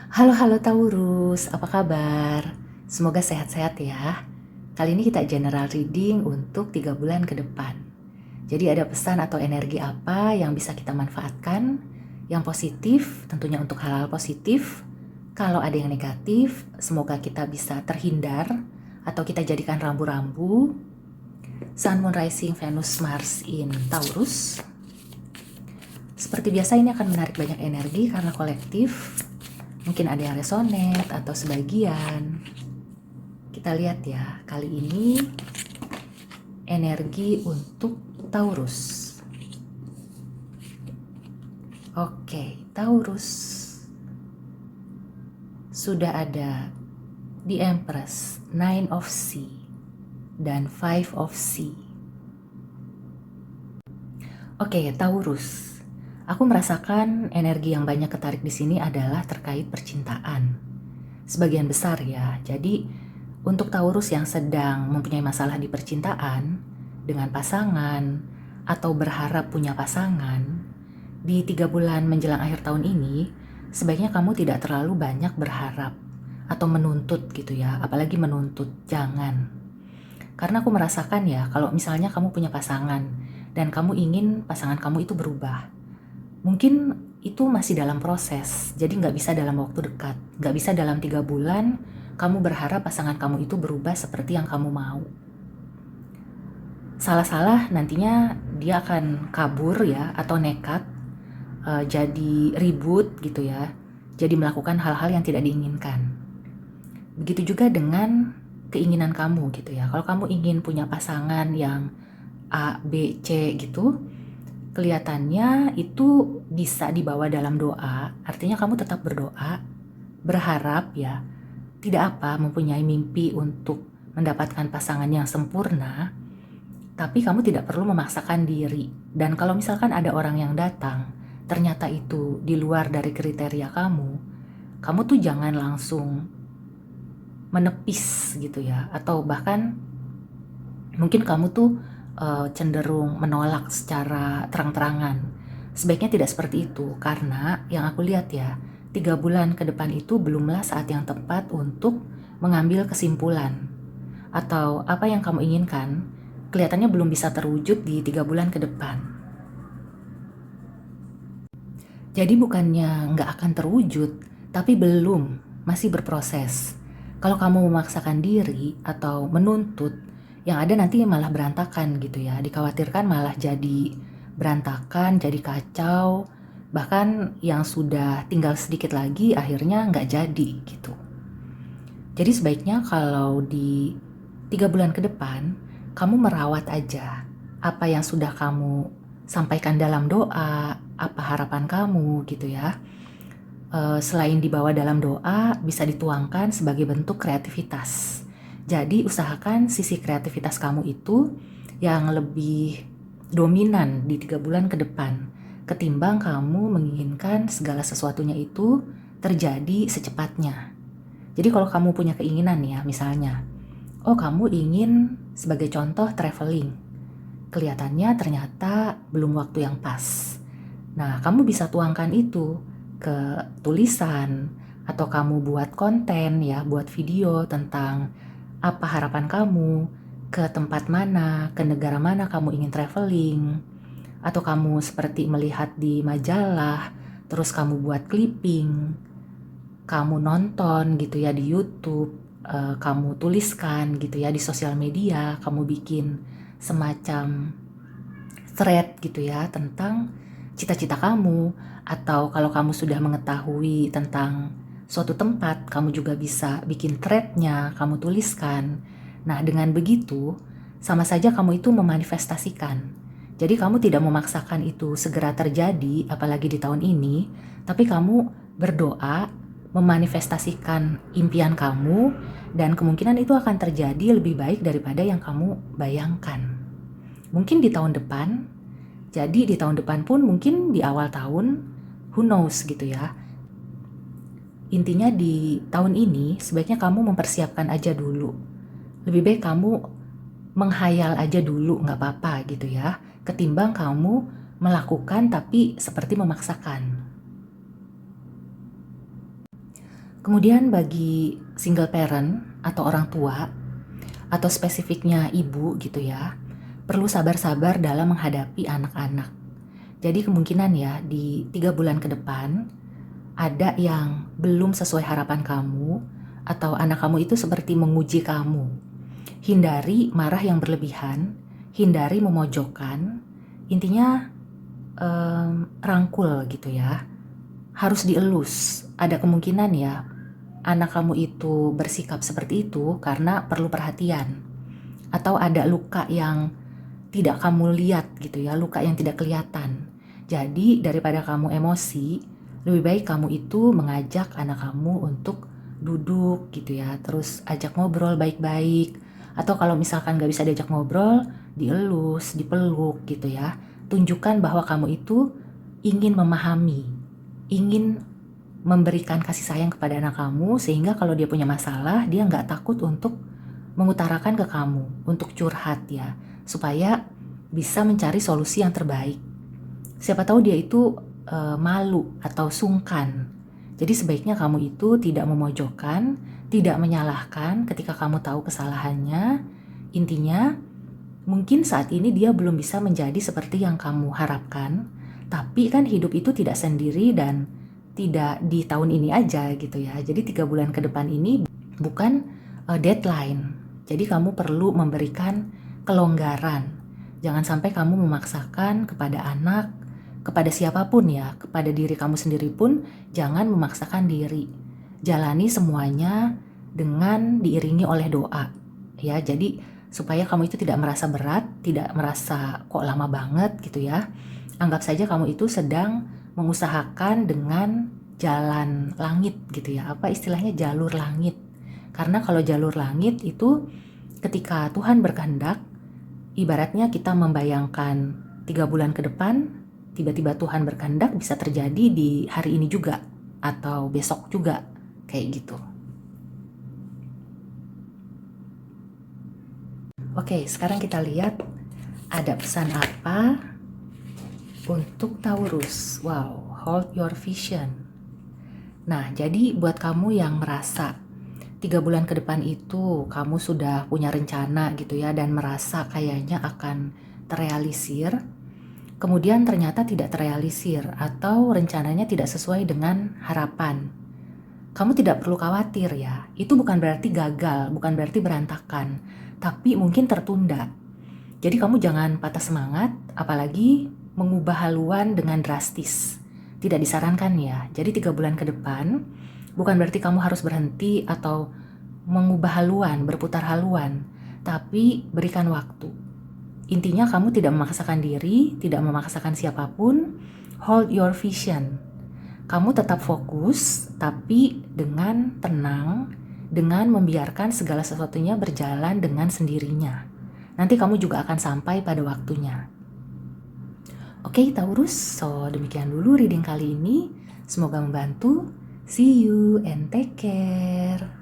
Halo Taurus, apa kabar? Semoga sehat-sehat ya. Kali ini kita general reading untuk 3 bulan ke depan. Jadi ada pesan atau energi apa yang bisa kita manfaatkan? Yang positif, tentunya untuk hal-hal positif. Kalau ada yang negatif, semoga kita bisa terhindar atau kita jadikan rambu-rambu. Sun, Moon, Rising, Venus, Mars in Taurus. Seperti biasa ini akan menarik banyak energi karena kolektif. Mungkin ada yang resonate atau sebagian. Kita lihat ya, kali ini energi untuk Taurus. Oke, Taurus. Sudah ada The Empress, Nine of Sea, dan Five of Sea. Oke, Taurus. Aku merasakan energi yang banyak ketarik di sini adalah terkait percintaan. Sebagian besar ya. Jadi untuk Taurus yang sedang mempunyai masalah di percintaan dengan pasangan atau berharap punya pasangan, di 3 bulan menjelang akhir tahun ini, sebaiknya kamu tidak terlalu banyak berharap atau menuntut gitu ya, apalagi menuntut, jangan. Karena aku merasakan ya, kalau misalnya kamu punya pasangan dan kamu ingin pasangan kamu itu berubah, mungkin itu masih dalam proses, jadi nggak bisa dalam waktu dekat, nggak bisa dalam 3 bulan kamu berharap pasangan kamu itu berubah seperti yang kamu mau. Salah-salah nantinya dia akan kabur ya, atau nekat, jadi ribut gitu ya, jadi melakukan hal-hal yang tidak diinginkan. Begitu juga dengan keinginan kamu gitu ya, kalau kamu ingin punya pasangan yang A, B, C gitu, kelihatannya itu bisa dibawa dalam doa, artinya kamu tetap berdoa, berharap ya, tidak apa mempunyai mimpi untuk mendapatkan pasangan yang sempurna, tapi kamu tidak perlu memaksakan diri. Dan kalau misalkan ada orang yang datang, ternyata itu di luar dari kriteria kamu tuh jangan langsung menepis gitu ya, atau bahkan mungkin kamu tuh cenderung menolak secara terang-terangan. Sebaiknya tidak seperti itu, karena yang aku lihat ya, 3 bulan ke depan itu belumlah saat yang tepat untuk mengambil kesimpulan. Atau apa yang kamu inginkan, kelihatannya belum bisa terwujud di 3 bulan ke depan. Jadi bukannya nggak akan terwujud, tapi belum, masih berproses. Kalau kamu memaksakan diri atau menuntut, yang ada nanti malah berantakan gitu ya. Dikhawatirkan malah jadi berantakan, jadi kacau. Bahkan yang sudah tinggal sedikit lagi akhirnya nggak jadi gitu. Jadi sebaiknya kalau di 3 bulan ke depan, kamu merawat aja apa yang sudah kamu sampaikan dalam doa, apa harapan kamu gitu ya. Selain dibawa dalam doa, bisa dituangkan sebagai bentuk kreativitas. Jadi usahakan sisi kreativitas kamu itu yang lebih dominan di 3 bulan ke depan, ketimbang kamu menginginkan segala sesuatunya itu terjadi secepatnya. Jadi kalau kamu punya keinginan ya, misalnya, oh kamu ingin sebagai contoh traveling, kelihatannya ternyata belum waktu yang pas. Nah, kamu bisa tuangkan itu ke tulisan, atau kamu buat konten ya, buat video tentang apa harapan kamu, ke tempat mana, ke negara mana kamu ingin traveling, atau kamu seperti melihat di majalah, terus kamu buat clipping, kamu nonton gitu ya di YouTube, kamu tuliskan gitu ya di sosial media, kamu bikin semacam thread gitu ya tentang cita-cita kamu, atau kalau kamu sudah mengetahui tentang suatu tempat, kamu juga bisa bikin threadnya, kamu tuliskan. Nah, dengan begitu, sama saja kamu itu memanifestasikan. Jadi kamu tidak memaksakan itu segera terjadi, apalagi di tahun ini, tapi kamu berdoa, memanifestasikan impian kamu, dan kemungkinan itu akan terjadi lebih baik daripada yang kamu bayangkan. Mungkin di tahun depan, jadi di tahun depan pun mungkin di awal tahun, who knows gitu ya. Intinya di tahun ini sebaiknya kamu mempersiapkan aja dulu. Lebih baik kamu menghayal aja dulu, nggak apa-apa gitu ya, ketimbang kamu melakukan tapi seperti memaksakan. Kemudian bagi single parent atau orang tua, atau spesifiknya ibu gitu ya, perlu sabar-sabar dalam menghadapi anak-anak. Jadi kemungkinan ya di 3 bulan ke depan, ada yang belum sesuai harapan kamu, atau anak kamu itu seperti menguji kamu. Hindari marah yang berlebihan, hindari memojokkan, intinya rangkul gitu ya. Harus dielus. Ada kemungkinan ya anak kamu itu bersikap seperti itu karena perlu perhatian. Atau ada luka yang tidak kamu lihat gitu ya, luka yang tidak kelihatan. Jadi daripada kamu emosi, lebih baik kamu itu mengajak anak kamu untuk duduk gitu ya, terus ajak ngobrol baik-baik. Atau kalau misalkan gak bisa diajak ngobrol, dielus, dipeluk gitu ya. Tunjukkan bahwa kamu itu ingin memahami, ingin memberikan kasih sayang kepada anak kamu, sehingga kalau dia punya masalah, dia gak takut untuk mengutarakan ke kamu, untuk curhat ya, supaya bisa mencari solusi yang terbaik. Siapa tahu dia itu malu atau sungkan. Jadi sebaiknya kamu itu tidak memojokkan, tidak menyalahkan ketika kamu tahu kesalahannya. Intinya, mungkin saat ini dia belum bisa menjadi seperti yang kamu harapkan, tapi kan hidup itu tidak sendiri dan tidak di tahun ini aja gitu ya. Jadi 3 bulan ke depan ini bukan deadline. Jadi kamu perlu memberikan kelonggaran. Jangan sampai kamu memaksakan kepada anak, kepada siapapun ya, kepada diri kamu sendiri pun jangan memaksakan diri. Jalani semuanya dengan diiringi oleh doa. Ya, jadi supaya kamu itu tidak merasa berat, tidak merasa kok lama banget gitu ya. Anggap saja kamu itu sedang mengusahakan dengan jalan langit gitu ya. Apa istilahnya, jalur langit. Karena kalau jalur langit itu ketika Tuhan berkehendak, ibaratnya kita membayangkan 3 bulan ke depan, tiba-tiba Tuhan berkehendak bisa terjadi di hari ini juga atau besok juga, kayak gitu. Oke, sekarang kita lihat ada pesan apa untuk Taurus. Wow, hold your vision. Nah, jadi buat kamu yang merasa 3 bulan ke depan itu kamu sudah punya rencana gitu ya, dan merasa kayaknya akan terrealisir, kemudian ternyata tidak terrealisir atau rencananya tidak sesuai dengan harapan. Kamu tidak perlu khawatir ya, itu bukan berarti gagal, bukan berarti berantakan, tapi mungkin tertunda. Jadi kamu jangan patah semangat, apalagi mengubah haluan dengan drastis. Tidak disarankan ya. Jadi 3 bulan ke depan bukan berarti kamu harus berhenti atau mengubah haluan, berputar haluan, tapi berikan waktu. Intinya kamu tidak memaksakan diri, tidak memaksakan siapapun. Hold your vision. Kamu tetap fokus, tapi dengan tenang, dengan membiarkan segala sesuatunya berjalan dengan sendirinya. Nanti kamu juga akan sampai pada waktunya. Oke, Taurus, so demikian dulu reading kali ini. Semoga membantu. See you and take care.